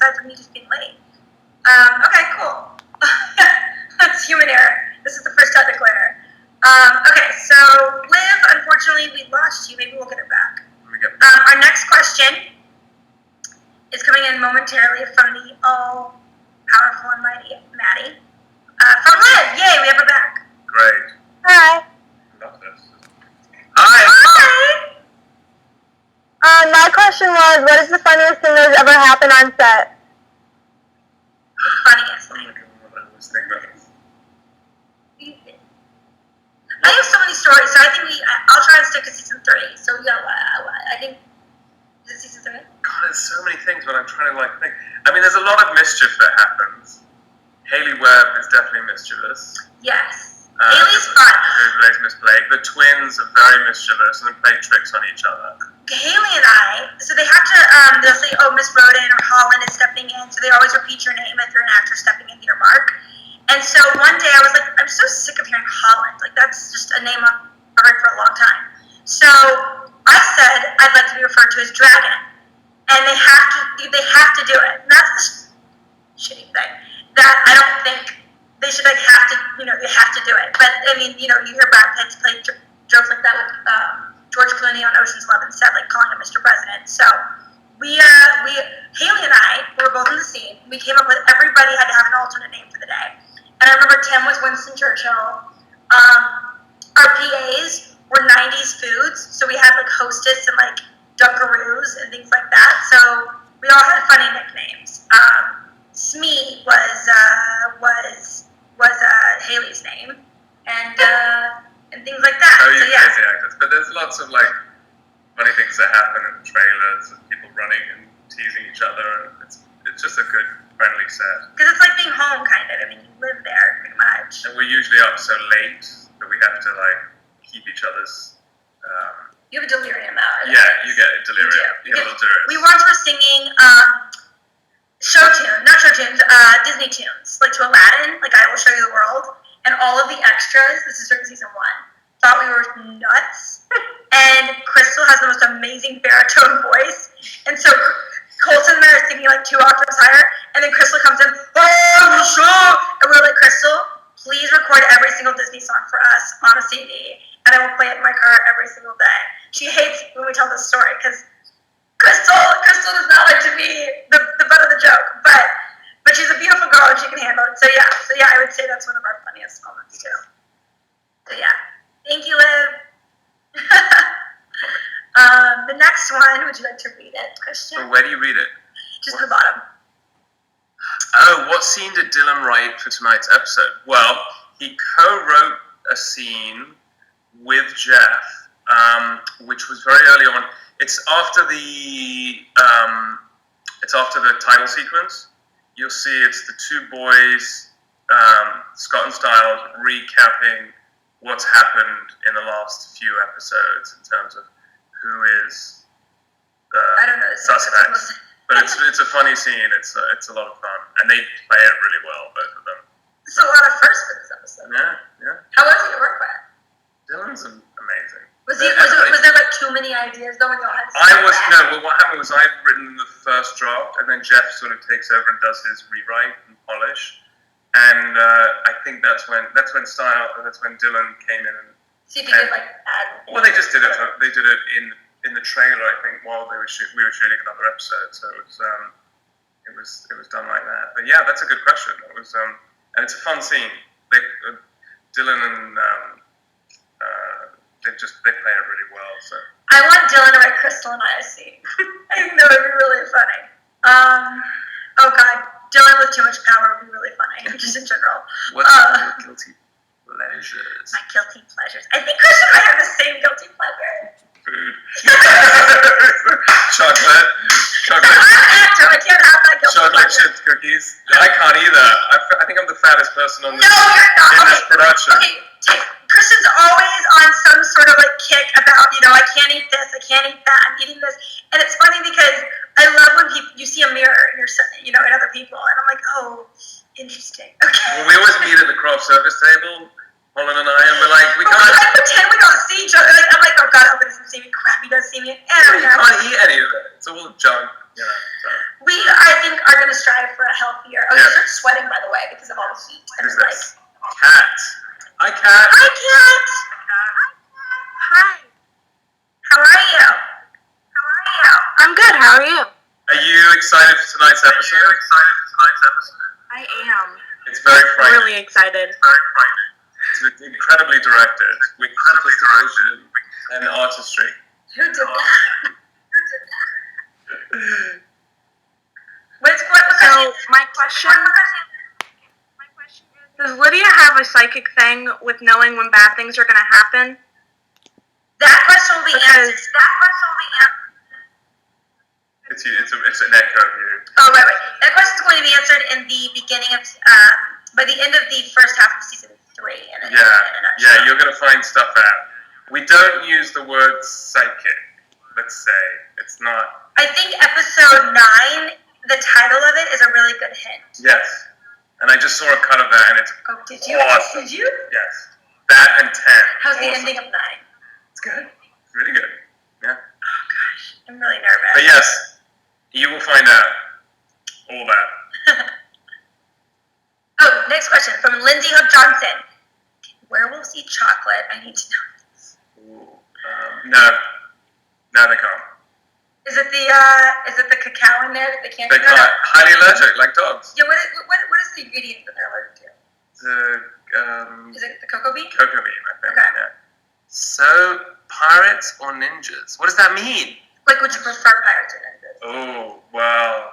aside from me just being late. Okay, cool. That's human error. This is the first technical error. Okay, so Liv, unfortunately, we lost you. Maybe we'll get it back. Our next question is coming in momentarily from the all-powerful and mighty Maddie. From Liv. Yay, we have her back. Great. Hi. Love this. Hi. My question was, what is the funniest thing that's ever happened on set? Funniest thing. I have so many stories, so I think I'll try and stick to season 3. So I think, is it season 3? God, there's so many things, but I'm trying to think. I mean, there's a lot of mischief that happens. Hayley Webb is definitely mischievous. Yes. Hayley's fun. Who plays Miss Blake. The twins are very mischievous and they play tricks on each other. Hayley and I, so they have to, they'll say, oh, Miss Roden or Holland is stepping in, so they always repeat your name if you're an actor stepping into your mark. And so one day I was like, I'm so sick of hearing Holland. Like, that's just a name I've heard for a long time. So I said I'd like to be referred to as Dragon. And they have to do it. And that's the shitty thing. That I don't think they should, like, have to, they have to do it. But, I mean, you hear Brad Pitt play jokes like that with George Clooney on Ocean's 11 set, like calling him Mr. President. So Hayley and I, we were both in the scene. We came up with everybody had to have an alternate name for the day. And I remember Tim was Winston Churchill. Our PAs were 90s foods, so we had like Hostess and like Dunkaroos and things like that. So we all had funny nicknames. Smee was Hayley's name, and things like that. Oh, you so, yeah. crazy actors! But there's lots of like funny things that happen in the trailers, and people running and teasing each other. And it's just a good, friendly set. Because it's like being home, kind of. I mean, you live there pretty much. And we're usually up so late that we have to like keep each other's. You have a delirium hour. Yeah, you get a delirium. You get a little delirium. We once were singing Disney tunes, like to Aladdin, like I Will Show You the World, and all of the extras, this is during season 1, thought we were nuts. And Crystal has the most amazing baritone voice, and so Colton and I are singing like 2 octaves higher, and then Crystal comes in, and we're like, Crystal, please record every single Disney song for us on a CD, and I will play it in my car every single day. She hates when we tell this story, because Crystal does not like to be the butt of the joke, but she's a beautiful girl and she can handle it. So yeah, I would say that's one of our funniest moments too. So yeah, thank you, Liv. The next one, would you like to read it, Christian? So where do you read it? Just at the bottom. Oh, what scene did Dylan write for tonight's episode? Well, he co-wrote a scene with Jeff, which was very early on. It's after the title sequence. You'll see it's the 2 boys, Scott and Stiles, recapping what's happened in the last few episodes in terms of who is the suspect. But it's a funny scene. It's a lot of fun, and they play it really well, both of them. There's a lot of firsts for this episode. Yeah. How was it to work with? Dylan's amazing. Was there like too many ideas though? What happened was I'd written the first draft, and then Jeff sort of takes over and does his rewrite and polish. And I think that's when Dylan came in and. See if he did like add. Well, they just did it. They did it in the trailer, I think, while we were shooting another episode. So it was done like that. But yeah, that's a good question. It was and it's a fun scene. Dylan and they play it really well. So I want Dylan to write Crystal and I a scene. I think that would be really funny. Oh God, Dylan with too much power would be really funny, just in general. What's your guilty pleasures? My guilty pleasures. I think Christian and I have the same guilty pleasure. Food. Chocolate. I'm an actor. I can't have that guilty Chocolate pleasure. chips, cookies. I can't either. I think I'm the fattest person on this. No, you're not. In this production. Okay. Christian's always on some sort of like kick about, I can't eat this, I can't eat that, I'm eating this. And it's funny because I love when you see a mirror in other people, and I'm like, oh, interesting. Okay. Well, we always meet at the craft service table, Holland and I, and we're like, we can't. I pretend we don't see each other. Like, I'm like, oh God, I hope he doesn't see me. Crap, he doesn't see me. And you can't eat any of it. It's all junk. So. We, I think, are going to away because of all the heat. And Who's like, this? Cat. Hi, Cat. hi, Kat. Hi. How are you? I'm good. How are you? Are you excited for tonight's episode? I am. It's very frightening. Really excited. It's incredibly directed with sophistication and artistry. Who did that? So my question is: does Lydia have a psychic thing with knowing when bad things are going to happen? That question will be answered. It's an echo of you. Oh, right. That question is going to be answered in the beginning of, by the end of the first half of season 3. Yeah, you're going to find stuff out. We don't use the word psychic, let's say. It's not. I think episode 9, the title of it is a really good hint. Yes. And I just saw a cut of that, and it's Oh, did you? awesome. Did you? Yes. That and 10. How's the Awesome. ending of 9? It's good. It's really good. Yeah. Oh, gosh. I'm really nervous. But yes, you will find out all that. Oh, next question from Lindsay Hook Johnson. Werewolves eat chocolate. I need to know this. Ooh, no, they can't. Is it the cacao in there that they can't? They can't. Highly allergic, like dogs. Yeah. What is the ingredient that they're allergic to? Is it the cocoa bean? Cocoa bean, I think. Okay. Yeah. So, pirates or ninjas? What does that mean? Like, would you prefer pirates or ninjas? Oh, well,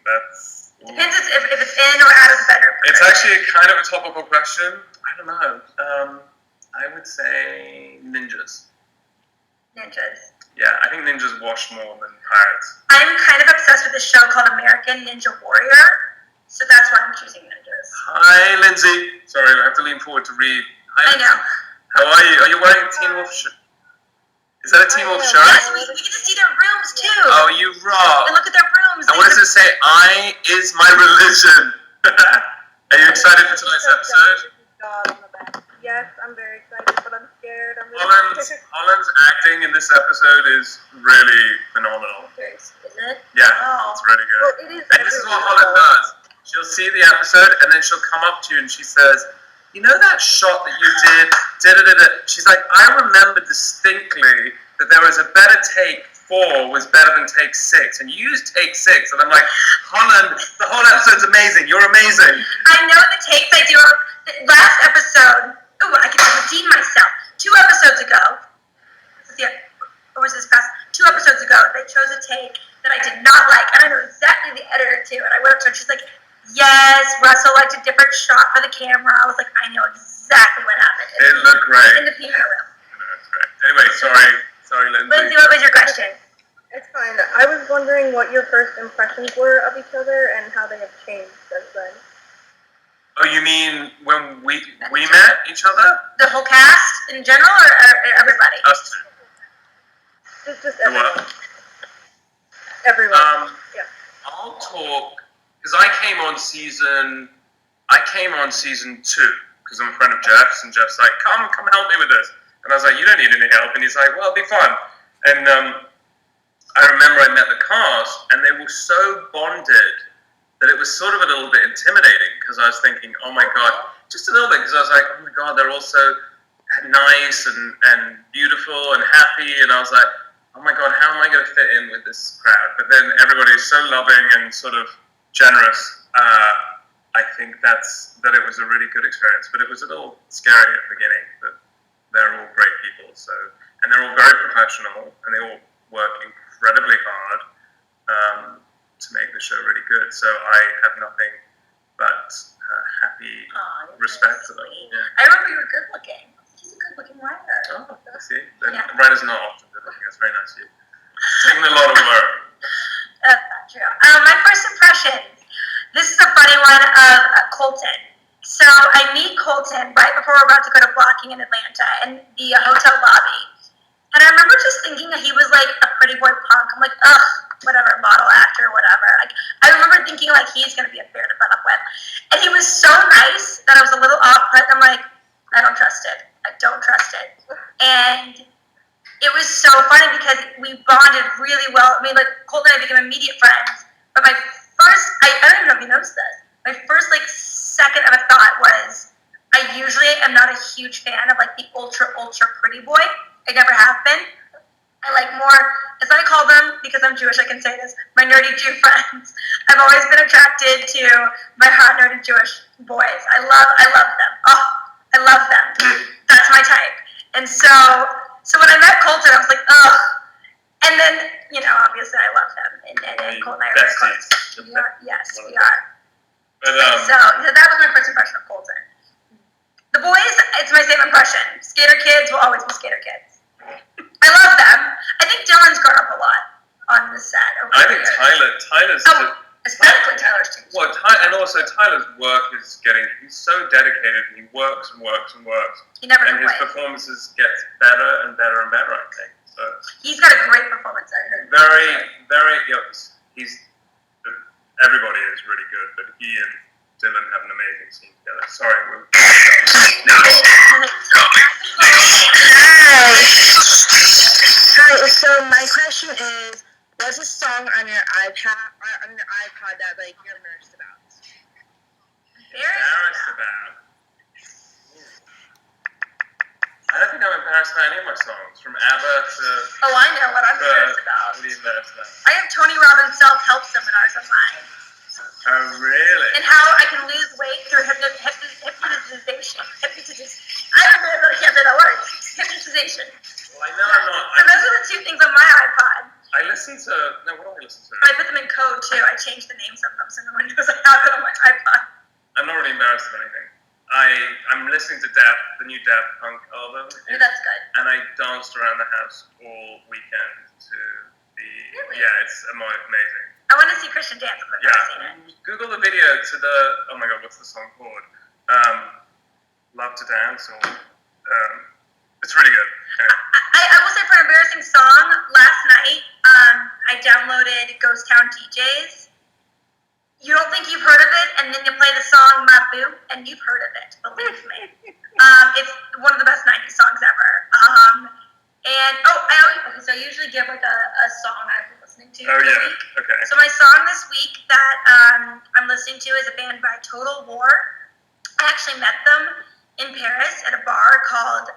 that's... Ooh. Depends if it's in or out of the bedroom. It's actually kind of a topical question. I don't know. I would say ninjas. Ninjas. Yeah, I think ninjas wash more than pirates. I'm kind of obsessed with this show called American Ninja Warrior, so that's why I'm choosing ninjas. Hi, Lindsay. Sorry, I have to lean forward to read. Hi, I Lindsay. know. How are you? Are you wearing a Teen Wolf shirt? Is that a Teen Wolf shirt? Yes, we get to see their rooms too. Oh, you rock. And look at their rooms. And what does it say? I is my religion. Are you excited for tonight's episode? Yes, I'm very excited, but I'm scared. I'm really Holland's acting in this episode is really phenomenal. Is it? Yeah, Oh. it's really good. Well, it is. And this is what Holland does. She'll see the episode and then she'll come up to you and she says, you know that shot that you did? She's like, I remember distinctly that there was a better take 4 was better than take 6. And you used take 6. And I'm like, Holland, the whole episode's amazing. You're amazing. I know the takes I do. Last episode, I can redeem myself. 2 episodes ago, or was this past? 2 episodes ago, they chose a take that I did not like, and I know exactly the editor too. And I went up to her, and she's like, "Yes, Russell liked a different shot for the camera." I was like, "I know exactly what happened." It looked great. In the peanut room. That's great. Anyway, sorry, Lindsay. Lindsay, what was your question? It's fine. I was wondering what your first impressions were of each other and how they have changed since then. Oh, you mean when we met each other? The whole cast in general, or everybody? Us two. Just The everyone. what? Everyone. Yeah. I'll talk because I came on season 2 because I'm a friend of Jeff's, and Jeff's like, come help me with this, and I was like, you don't need any help, and he's like, well, it'll be fun. And I remember I met the cast, and they were so bonded that it was sort of a little bit intimidating because I was thinking, oh my god, just a little bit, because I was like, oh my god, they're all so nice and beautiful and happy, and I was like, oh my god, how am I going to fit in with this crowd? But then everybody's so loving and sort of generous. I think that it was a really good experience, but it was a little scary at the beginning. But they're all great people, and they're all very professional, and they all work incredibly hard to make the show really good. So I have nothing but happy respect for them. Yeah. I remember you were good looking. He's a good looking writer. Oh, I see. Then Yeah. writers not often good looking. That's very nice of you. It's taken a lot of work. That's not true. My first impressions. This is a funny one of Colton. So I meet Colton right before we're about to go to blocking in Atlanta in the hotel lobby. And I remember just thinking that he was like a pretty boy punk. I'm like, ugh, whatever, model actor, whatever. Like, I remember thinking like he's gonna be a bear to put up with. And he was so nice that I was a little off-put. I'm like, I don't trust it. I don't trust it. And it was so funny because we bonded really well. I mean, like, Colton and I became immediate friends. But my first, I don't even know if you noticed this. My first like am not a huge fan of like the ultra pretty boy. I never have been. I like more, as I call them, because I'm Jewish, I can say this, my nerdy Jew friends. I've always been attracted to my hot nerdy Jewish boys. I love them. Oh, I love them. That's my type. And so when I met Colton, I was like, ugh. And then, obviously I love them. And Colton and I are very close. Yes, we are. But, So that was my first impression of Colton. The boys, it's my same impression. Skater kids will always be skater kids. I love them. I think Dylan's grown up a lot on the set. I think Tyler's... Especially Tyler's too. Well, and also Tyler's work is he's so dedicated, and he works and works and works. He never and his complains. performances get better and better and better, I think. So he's got a great performance, I heard. Everybody is really good, but he and Dylan have an amazing scene together. Sorry, we're... Hi, so my question is, what's a song on your iPod that like you're embarrassed about? Embarrassed about? I don't think I'm embarrassed about any of my songs, from ABBA to... Oh, I know what I'm embarrassed about. What are you embarrassed about? I have Tony Robbins self-help seminars of mine. Oh, really? And how I can lose weight through hypnotization. I don't know if I can't say that word. Hypnotization. Well, I know I'm not... So those are the two things on my iPod. I listen to... No, what do I listen to? I put them in code, too. I changed the names of them so no one knows I have it on my iPod. I'm not really embarrassed of anything. I'm listening to the new Daft Punk album. Yeah, that's good. And I danced around the house all weekend to the... Really? Yeah, it's amazing. I want to see Christian dance. I've never seen it. Google the video to the... Oh my god, what's the song called? Love to Dance, or... it's really good. Anyway. I will say for an embarrassing song, last night, I downloaded Ghost Town DJs. You don't think you've heard of it, and then you play the song My Boo, and you've heard of it, believe me. It's one of the best 90s songs ever. So I usually give like a song I've been listening to for the week. Okay. So my song this week that I'm listening to is a band by Total War. I actually met them in Paris at a bar called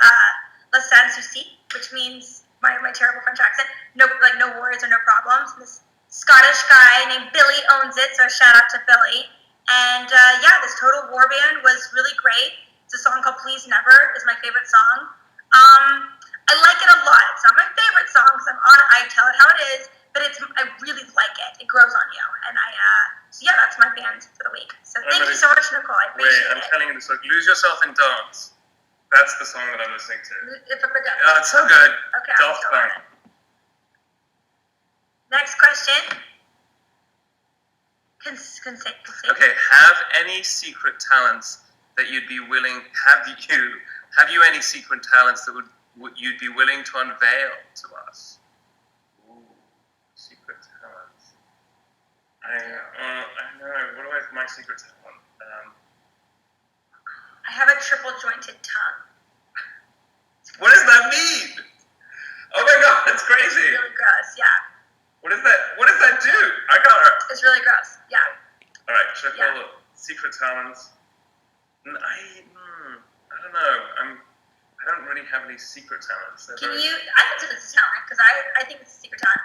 La Sans Souci, which means my terrible French accent, no worries or no problems. This Scottish guy named Billy owns it, so shout out to Billy. And this Total War band was really great. It's a song called Please Never, is my favorite song. I like it a lot. It's not my favorite song because I'm on it. I tell it how it is, but I really like it. It grows on you. And that's my band for the week. So thank you so much, Nicole. I appreciate it. I'm telling you this, like, Lose Yourself in Dance. That's the song that I'm listening to. Oh, it's so good. Okay, Daft Punk. Next question. Okay, have any secret talents that you'd be willing... Have you any secret talents that you'd be willing to unveil to us? Ooh, secret talents. I don't know. What do I have my secret talent? I have a triple jointed tongue. What does that mean? Oh my god, that's crazy. It's really gross, yeah. What does that do? I got her. It's really gross, yeah. Alright, triple secret talents. I don't know. I don't really have any secret talents. I consider this a talent because I think it's a secret talent.